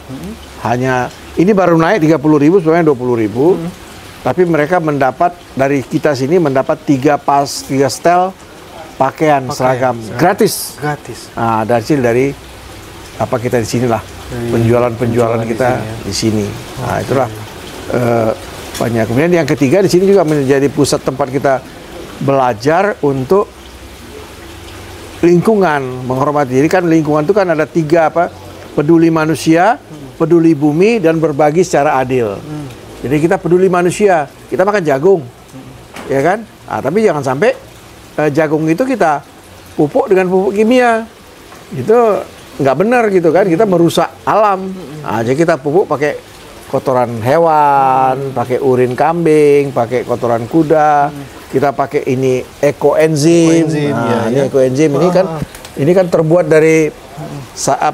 hanya ini baru naik 30.000, sebenarnya 20.000. Tapi mereka mendapat dari kita sini mendapat 3 setel pakaian seragam gratis. Nah, hasil dari apa kita di sinilah penjualan kita di sini. Nah, itulah banyak. Kemudian yang ketiga di sini juga menjadi pusat tempat kita belajar untuk lingkungan, menghormati. Jadi kan lingkungan itu kan ada 3 apa? Peduli manusia, peduli bumi, dan berbagi secara adil. Jadi kita peduli manusia, kita makan jagung, ya kan? Nah, tapi jangan sampai jagung itu kita pupuk dengan pupuk kimia, itu nggak benar gitu kan? Kita merusak alam. Nah, jadi kita pupuk pakai kotoran hewan, pakai urin kambing, pakai kotoran kuda, kita pakai ini ekoenzim. Nah, ini ekoenzim ini kan terbuat dari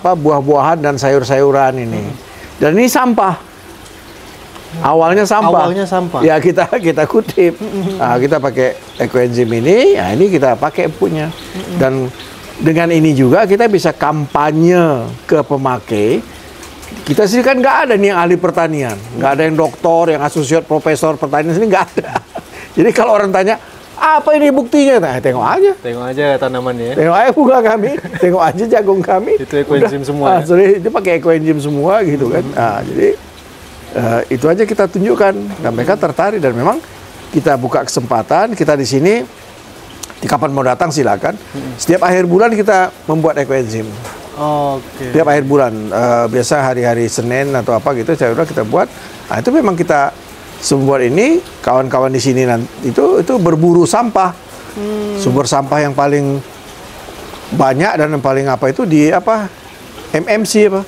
buah-buahan dan sayur-sayuran ini. Dan ini sampah. Awalnya sampah. Ya kita kutip. Nah, kita pakai ekoenzim ini, ya ini kita pakai punya. Dan dengan ini juga kita bisa kampanye ke pemakai. Kita sini kan nggak ada nih yang ahli pertanian, nggak ada yang doktor, yang asosiat profesor pertanian sini nggak ada. Jadi kalau orang tanya apa ini buktinya, nah tengok aja
tanamannya.
Tengok aja bunga kami, tengok aja jagung kami.
Itu ekoenzim semua.
Itu pakai ekoenzim semua gitu kan. Nah, jadi itu aja kita tunjukkan dan mereka tertarik dan memang kita buka kesempatan kita di sini kapan mau datang silakan. Setiap akhir bulan kita membuat ekoenzim. Setiap akhir bulan biasa hari-hari Senin atau apa gitu saya udah kita buat. Nah, itu memang kita membuat ini kawan-kawan di sini nanti itu berburu sampah. Sumber sampah yang paling banyak dan yang paling apa itu di apa MMC apa?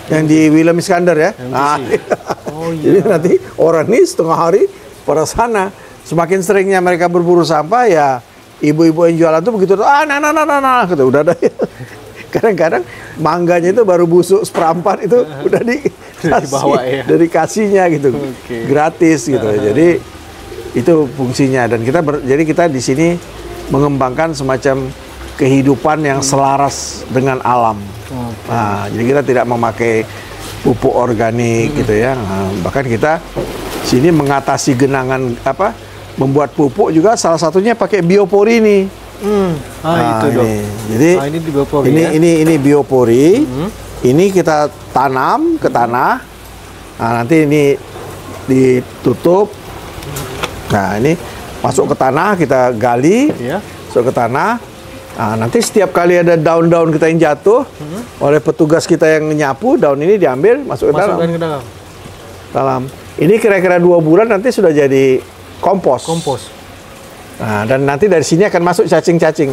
Yang di Willem Iskandar ya. Nah, jadi nanti orang ini setengah hari pada sana. Semakin seringnya mereka berburu sampah ya ibu-ibu yang jualan tuh begitu nah gitu udah ada. Kadang-kadang mangganya itu baru busuk seperempat itu udah
dibawa ya.
Dari kasihnya gitu. Gratis gitu. Jadi itu fungsinya dan jadi kita di sini mengembangkan semacam kehidupan yang selaras dengan alam. Nah, jadi kita tidak memakai pupuk organik gitu ya. Nah, bahkan kita sini mengatasi genangan membuat pupuk juga salah satunya pakai biopori ini.
Itu dong.
Jadi
ini di biopori.
Ini biopori. Ini kita tanam ke tanah. Nah, nanti ini ditutup. Nah, ini masuk ke tanah kita gali. Masuk ke tanah. Nah, nanti setiap kali ada daun-daun kita yang jatuh oleh petugas kita yang nyapu, daun ini diambil masuk ke dalam. Ini kira-kira 2 bulan nanti sudah jadi kompos. Nah, dan nanti dari sini akan masuk cacing-cacing.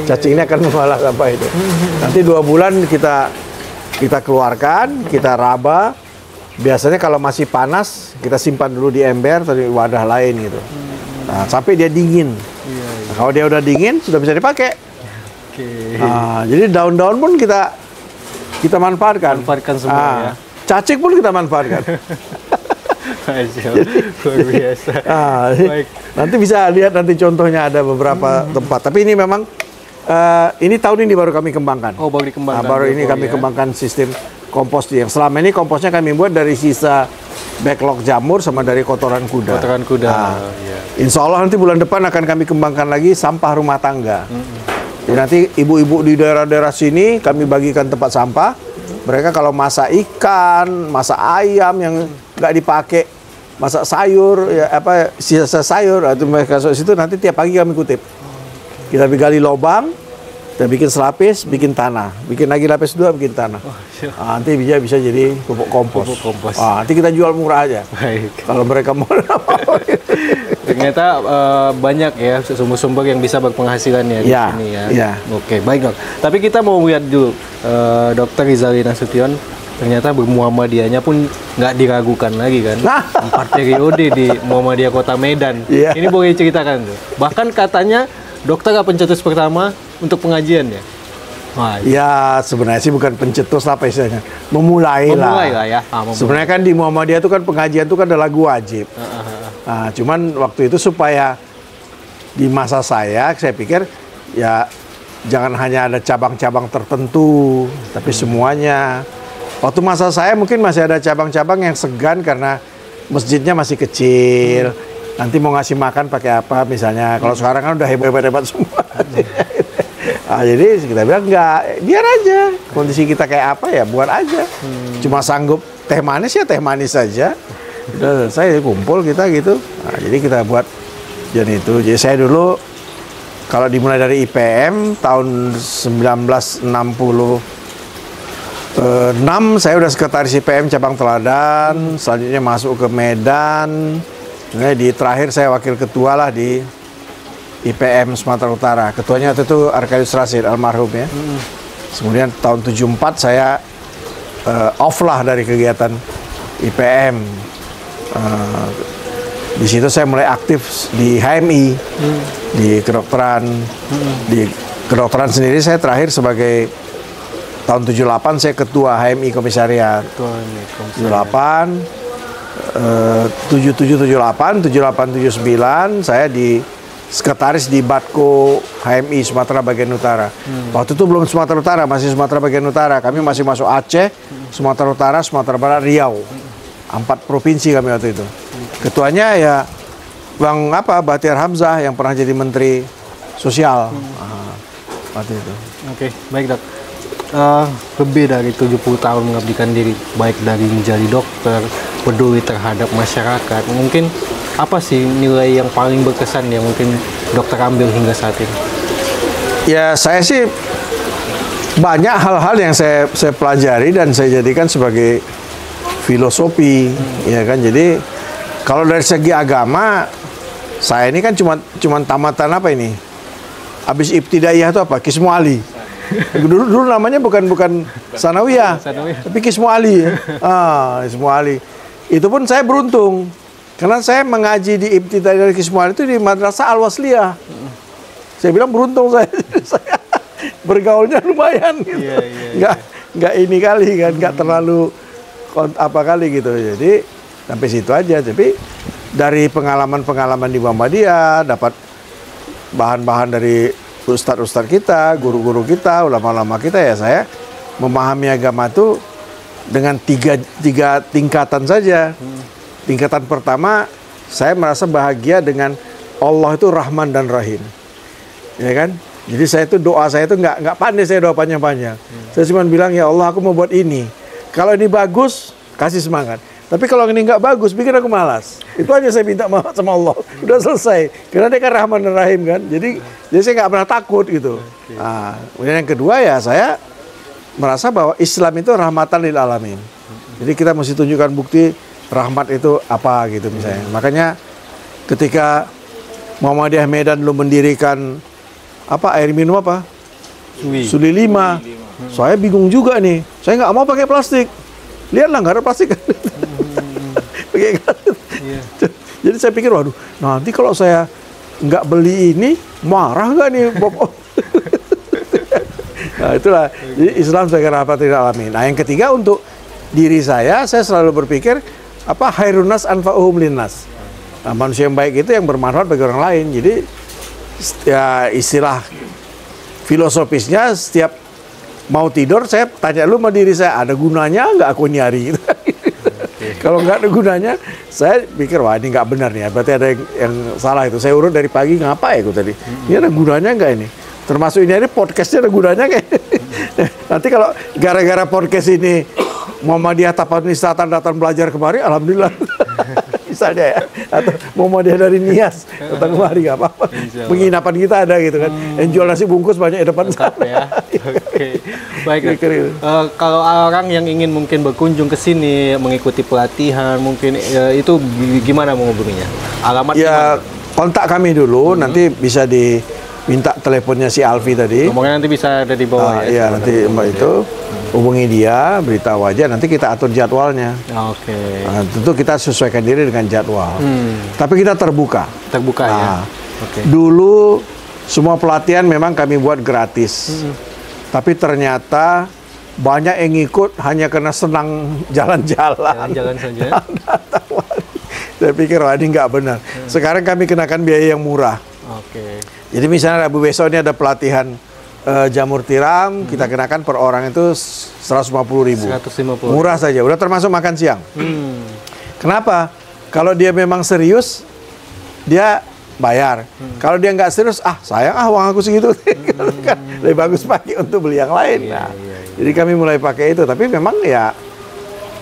Cacing ini akan mengolah sampah itu. Nanti 2 bulan kita keluarkan, kita raba. Biasanya kalau masih panas kita simpan dulu di ember atau di wadah lain gitu. Nah, sampai dia dingin. Nah, kalau dia udah dingin sudah bisa dipakai. Nah, jadi daun-daun pun kita manfaatkan.
Semua ya.
Cacing pun kita manfaatkan.
Luar biasa.
Baik.
Nanti bisa lihat nanti contohnya ada beberapa tempat. Tapi ini memang ini tahun ini baru kami kembangkan.
Baru dikembangkan.
Baru ini kami kembangkan sistem kompos yang selama ini komposnya kami buat dari sisa backlog jamur sama dari kotoran kuda.
Kotoran kuda.
Nah,
Iya.
insya Allah nanti bulan depan akan kami kembangkan lagi sampah rumah tangga. Jadi nanti ibu-ibu di daerah-daerah sini kami bagikan tempat sampah. Mereka kalau masak ikan, masak ayam yang nggak dipakai, masak sayur, ya apa sisa sayur, itu mereka masuk situ. Nanti tiap pagi kami kutip. Kita gali lubang, kita bikin selapis, bikin tanah, bikin lagi lapis 2, bikin tanah. Nanti bisa jadi pupuk kompos.
Pupuk kompos.
Nanti kita jual murah aja.
Baik.
Kalau mereka mau.
Ternyata banyak ya sumber-sumber yang bisa berpenghasilan ya di
Ya,
sini ya.
ya.
Oke, baik dok. Tapi kita mau lihat dulu Dr. Rizali Nasution. Ternyata bermuhammadiyahnya pun nggak diragukan lagi kan.
Nah.
4 periode di Muhammadiyah Kota Medan.
Iya.
Ini boleh ceritakan tuh. Bahkan katanya dokter pencetus pertama untuk pengajian ya. Wah,
Ya sebenarnya sih bukan pencetus apa istilahnya, memulai
memulai
lah.
lah ya. Memulai.
Sebenarnya kan di Muhammadiyah itu kan pengajian itu kan ada lagu wajib. Nah, cuman waktu itu supaya di masa saya pikir ya jangan hanya ada cabang-cabang tertentu, tapi semuanya. Waktu masa saya mungkin masih ada cabang-cabang yang segan karena masjidnya masih kecil. Nanti mau ngasih makan pakai apa misalnya. Kalau sekarang kan udah hebat-hebat semua. Jadi kita bilang enggak, biar aja. Kondisi kita kayak apa ya, buat aja. Cuma sanggup teh manis ya teh manis saja. Udah selesai kumpul kita gitu. Nah, jadi kita buat jadi itu. Jadi saya dulu kalau dimulai dari IPM tahun 1966 saya udah sekretaris IPM cabang Teladan, selanjutnya masuk ke Medan. Di terakhir saya wakil ketua lah di IPM Sumatera Utara. Ketuanya waktu itu Arkadius Rasid almarhum ya. Kemudian tahun 74 saya off lah dari kegiatan IPM. Di situ saya mulai aktif di HMI, di kedokteran. Di kedokteran sendiri saya terakhir sebagai tahun 78 saya ketua HMI Komisariat. 78 7778 7879 saya di sekretaris di Batko HMI Sumatera Bagian Utara. Waktu itu belum Sumatera Utara, masih Sumatera Bagian Utara. Kami masih masuk Aceh, Sumatera Utara, Sumatera Barat, Riau. 4 provinsi kami waktu itu. Ketuanya ya Bang Bahtiar Hamzah yang pernah jadi Menteri Sosial. Waktu itu.
Oke, baik dok. Lebih dari 70 tahun mengabdikan diri, baik dari menjadi dokter, peduli terhadap masyarakat. Mungkin apa sih nilai yang paling berkesan yang mungkin dokter ambil hingga saat ini?
Ya saya sih banyak hal-hal yang saya pelajari dan saya jadikan sebagai filosofi, ya kan. Jadi kalau dari segi agama, saya ini kan cuma tamatan apa ini? Habis ibtidaiyah itu apa? Kismu Ali. Dulu namanya bukan sanawiyah, tapi Kismu Ali. Kismu Ali. Itu pun saya beruntung karena saya mengaji di ibtidaiyah Kismu Ali itu di Madrasah Al-Wasliyah. Saya bilang beruntung saya bergaulnya lumayan gitu. Nggak ini kali kan, nggak terlalu apa kali gitu. Jadi sampai situ aja. Tapi dari pengalaman-pengalaman di Muhammadiyah dapat bahan-bahan dari ustadz-ustadz kita, guru-guru kita, ulama-ulama kita, ya saya memahami agama itu dengan tiga tingkatan saja. Tingkatan pertama, saya merasa bahagia dengan Allah itu Rahman dan Rahim, ya kan? Jadi saya itu doa saya itu nggak pandai saya doa panjang-panjang. Saya cuma bilang ya Allah aku mau buat ini. Kalau ini bagus kasih semangat. Tapi kalau ini nggak bagus bikin aku malas. Itu aja saya minta sama Allah. Udah selesai. Karena dia kan Rahman dan Rahim kan. Jadi saya nggak pernah takut gitu. Nah, kemudian yang kedua ya saya merasa bahwa Islam itu rahmatan lil alamin. Jadi kita mesti tunjukkan bukti rahmat itu apa gitu misalnya. Makanya ketika Muhammadiyah Medan lu mendirikan air minum apa? Suli 5. Saya bingung juga nih. Saya nggak mau pakai plastik. Lihatlah nggak ada plastik. Pakai Jadi saya pikir waduh, nanti kalau saya nggak beli ini marah nggak nih Bapak? Nah itulah. Jadi Islam sebagai rahmat lil alamin. Nah yang ketiga untuk diri saya selalu berpikir khairun nas anfa'uhum linnas. Nah, manusia yang baik itu yang bermanfaat bagi orang lain. Jadi ya istilah filosofisnya setiap mau tidur saya tanya lu sama diri saya, ada gunanya nggak aku nyari gitu. Kalau nggak ada gunanya, saya pikir wah ini nggak benar nih, berarti ada yang salah itu. Saya urut dari pagi ngapa ya aku tadi? Ini ada gunanya nggak ini? Termasuk ini podcastnya ada gunanya nggak? Nanti kalau gara-gara podcast ini Muhammadiyah Tapanuli datang belajar kemari, alhamdulillah. Misalnya ya, atau Muhammadiyah dari Nias datang kemari nggak apa-apa. Penginapan kita ada gitu kan, yang jual nasi bungkus banyak di depan sana.
Ya. Oke. Baik. Kalau orang yang ingin mungkin berkunjung ke sini mengikuti pelatihan, mungkin itu gimana menghubunginya? Alamat
ya kontak kami dulu, nanti bisa diminta teleponnya si Alfi tadi.
Ngomongnya nanti bisa ada di bawah ya.
Iya, nanti Mbak itu hubungi dia, beritahu aja, nanti kita atur jadwalnya.
Oke.
Nah, tentu kita sesuaikan diri dengan jadwal. Tapi kita terbuka.
Terbuka ya. Oke.
Dulu semua pelatihan memang kami buat gratis. Tapi ternyata banyak yang ikut hanya karena senang jalan-jalan.
Jalan-jalan saja.
Saya pikir wah ini nggak benar. Sekarang kami kenakan biaya yang murah.
Oke.
Jadi misalnya Rabu besok ini ada pelatihan jamur tiram, kita kenakan per orang itu 150.000.
150.
Murah saja, udah termasuk makan siang. Kenapa? Kalau dia memang serius, dia bayar. Kalau dia nggak serius, sayang uang aku segitu. Kan lebih bagus pakai untuk beli yang lain. Jadi kami mulai pakai itu. Tapi memang ya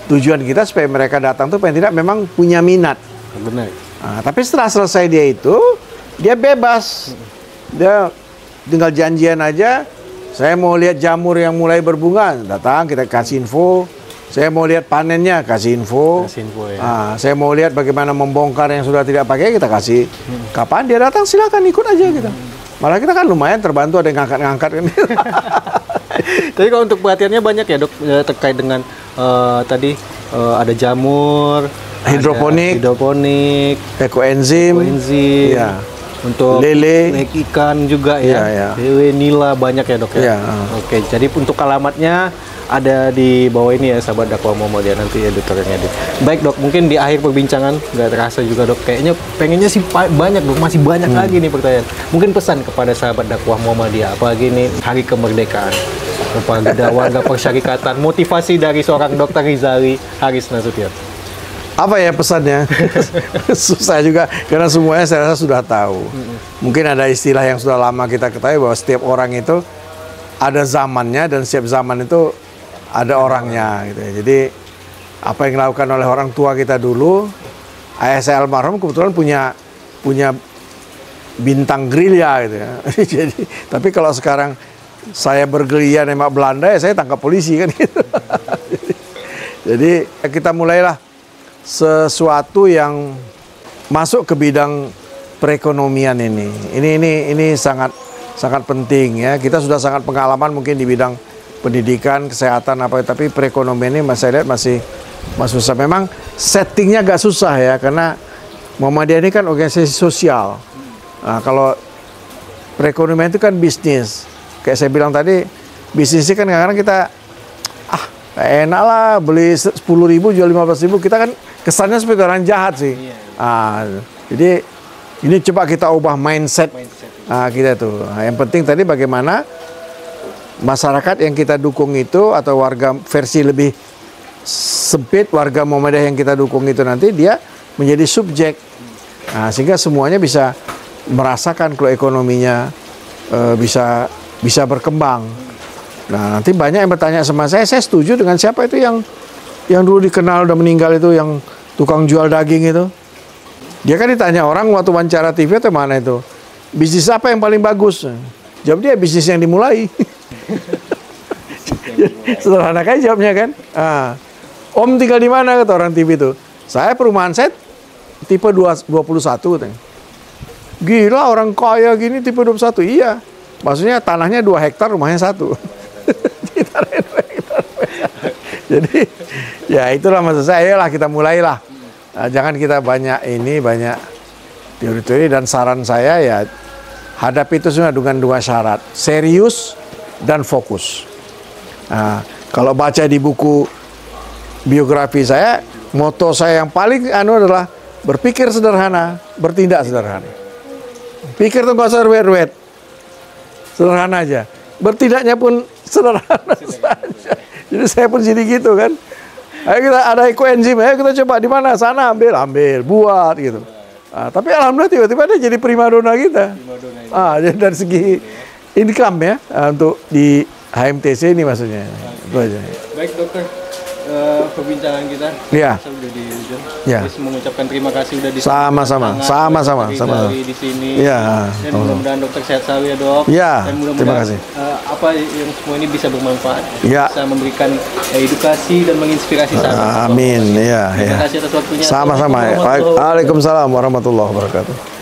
tujuan kita supaya mereka datang tuh paling tidak memang punya minat.
Benar.
Nah, tapi setelah selesai dia itu, dia bebas. Dia tinggal janjian aja. Saya mau lihat jamur yang mulai berbunga, datang kita kasih info. Saya mau lihat panennya, kasih info.
Ya.
Saya mau lihat bagaimana membongkar yang sudah tidak pakai, kita kasih. Kapan dia datang, silakan ikut aja kita. Malah kita kan lumayan terbantu, ada yang ngangkat-ngangkat kan.
Tapi kalau untuk pelatihannya banyak ya dok, terkait dengan tadi ada jamur,
hidroponik, ekoenzim,
ya. Untuk
lele
ikan juga ya, lele nila banyak ya dok ya. Oke, jadi untuk alamatnya ada di bawah ini ya sahabat dakwah Muhammadiyah, nanti editornya edit. Baik dok, mungkin di akhir perbincangan nggak terasa juga dok, kayaknya pengennya sih banyak dok, masih banyak lagi nih pertanyaan. Mungkin pesan kepada sahabat dakwah Muhammadiyah, apalagi ini hari kemerdekaan, kepada warga persyarikatan, motivasi dari seorang Dr. Rizali Haris Nasution.
Apa ya pesannya? Susah juga, karena semuanya saya rasa sudah tahu. Mungkin ada istilah yang sudah lama kita ketahui bahwa setiap orang itu ada zamannya dan setiap zaman itu ada orangnya gitu ya. Jadi apa yang dilakukan oleh orang tua kita dulu, ayah saya almarhum kebetulan punya bintang gerilya gitu ya. Jadi tapi kalau sekarang saya bergerilya nembak Belanda ya saya tangkap polisi kan gitu. Jadi kita mulailah sesuatu yang masuk ke bidang perekonomian ini. Ini sangat penting ya. Kita sudah sangat pengalaman mungkin di bidang pendidikan, kesehatan tapi perekonomian ini saya lihat masih susah. Memang settingnya agak susah ya, karena Muhammadiyah ini kan organisasi sosial. Nah, kalau perekonomian itu kan bisnis. Kayak saya bilang tadi, bisnisnya kan kadang-kadang kita enak lah beli 10.000 jual 15.000, kita kan kesannya seperti orang jahat sih. Jadi ini coba kita ubah mindset. Kita tuh. Yang penting tadi bagaimana masyarakat yang kita dukung itu atau warga versi lebih sempit, warga Muhammadiyah yang kita dukung itu nanti dia menjadi subjek. Sehingga semuanya bisa merasakan kalau ekonominya bisa berkembang. Nah, nanti banyak yang bertanya sama saya setuju dengan siapa itu yang dulu dikenal udah meninggal itu, yang tukang jual daging itu. Dia kan ditanya orang waktu wawancara TV atau mana itu, bisnis apa yang paling bagus? Jawab dia, bisnis yang dimulai. Sederhana kan jawabnya kan. Om tinggal di mana kata orang TV itu? Saya perumahan saya tipe 21 katanya. Gila orang kaya gini tipe 21. Iya. Maksudnya tanahnya 2 hektar, rumahnya 1. Jadi ya itulah maksud saya, lah kita mulailah. Jangan kita banyak teori-teori, dan saran saya ya hadapi itu semua dengan 2 syarat, serius dan fokus. Kalau baca di buku biografi saya, moto saya yang paling adalah berpikir sederhana, bertindak sederhana. Pikir tuh gak usah ruwet-ruwet, sederhana aja. Bertindaknya pun sederhana saja. Jadi saya pun jadi gitu kan. Ayo kita ada ekoenzim, ayo kita coba di mana, sana ambil, buat gitu. Tapi alhamdulillah tiba-tiba dia jadi primadona kita. Jadi dari segi income ya, untuk di HMTC ini maksudnya. Itu aja.
Baik dokter, perbincangan kita
Iya.
sudah di ujung.
Ya.
Terus mengucapkan terima kasih udah di
Sama-sama.
di sini.
Iya.
Dan mudah-mudahan dokter sehat selalu ya dok.
Iya,
Dan mudah-mudahan
terima kasih.
apa yang semua ini bisa bermanfaat.
Iya.
Bisa memberikan edukasi dan menginspirasi sahabat.
Amin. Iya,
Terima
ya.
kasih atas waktunya.
Sama-sama.
Assalamualaikum warahmatullahi wabarakatuh.
Waalaikumsalam warahmatullahi wabarakatuh.